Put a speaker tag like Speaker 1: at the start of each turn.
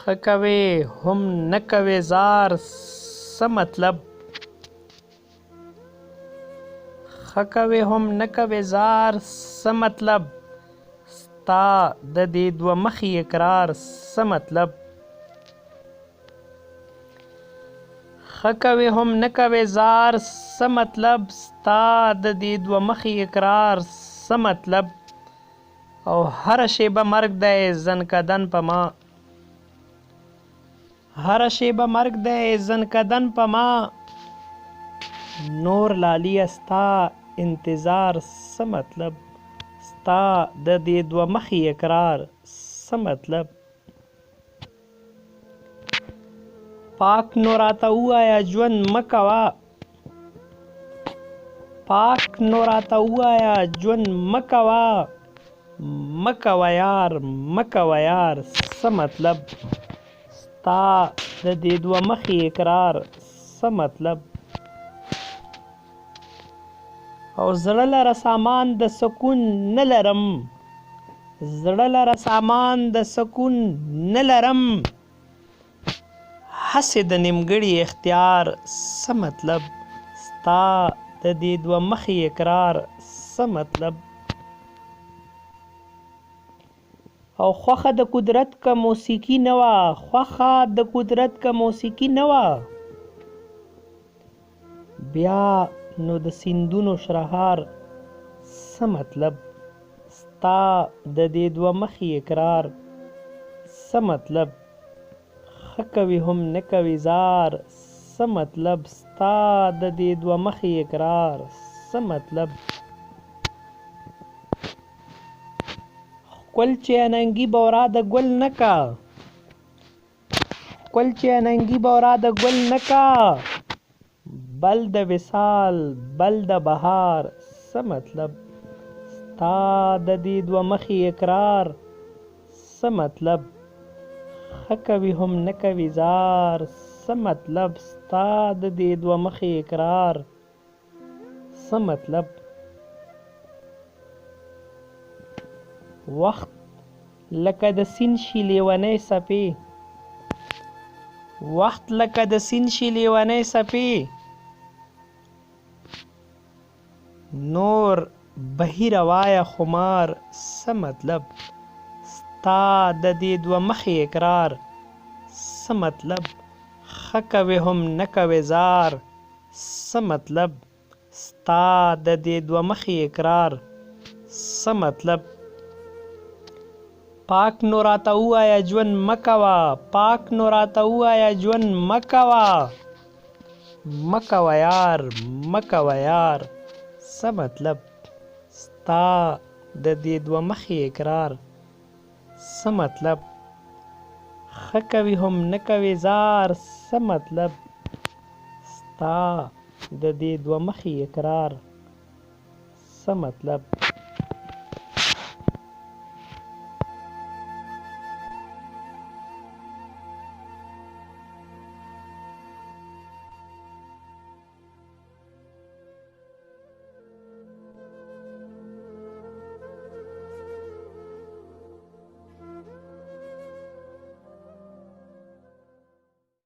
Speaker 1: ښه کوې هم نه کوې زار څه مطلب ښه کوې هم نه کوې زار څه مطلب ستا د دې دوه مخي اقرار څه مطلب ښه کوې هم نه کوې زار څه مطلب ستا د دې دوه مخي اقرار څه مطلب او هره شیبه مرګ دی زنکدن په ما هره شیبه مرګ دی زنکدن په ما نور لالیه ستا انتظار څه مطلب ستا د دې دوه مخي اقرار څه مطلب پاک نو راته ووایه ژوند مه کوه پاک نو راته ووایه ژوند مه کوه مه کوه یار مه کوه یار څه مطلب ستا د دې دوه مخي اقرار څه مطلب او زړه لره سامان د سکون نه لرم زړه لره سامان د سکون نه لرم هسې د نیمګړي اختیار څه مطلب ستا د دې دوه مخي اقرار څه مطلب او خوښه د قدرت که موسیقي نه وه خوښه د قدرت که موسیقي نه وه بیا نو د سیندونو شرهار څه مطلب ستا د دې دوه مخي اقرار څه مطلب ښه کوي هم نه کوي زار څه مطلب ستا د دې دوه مخي اقرار څه مطلب ښکل چې اننګي بورا د ګل نه کا ښکل چې اننګي بورا د ګل نه کا بل د وصال بل د بهار څه مطلب ستا د دې دوه مخي اقرار څه مطلب ښه کوي هم نه کوي زار څه مطلب ستا د دې دوه مخي اقرار څه مطلب وخت لکه د سیند شي لیونی څپې وخت لکه د سیند شي لیونی څپې نور بهیره وایه خمار څه مطلب ستا د دې دوه مخي اقرار څه مطلب ښه کوې هم نه کوې زار څه مطلب ستا د دې دوه مخي اقرار څه مطلب پاک نو راته ووایه ژوند مه کوه پاک نو راته ووایه ژوند مه کوه مه کوه یار مه کوه یار څه مطلب ستا د دې دوه مخي اقرار څه مطلب ښه کوي هم نه کوي زار څه مطلب ستا د دې دوه مخي اقرار څه مطلب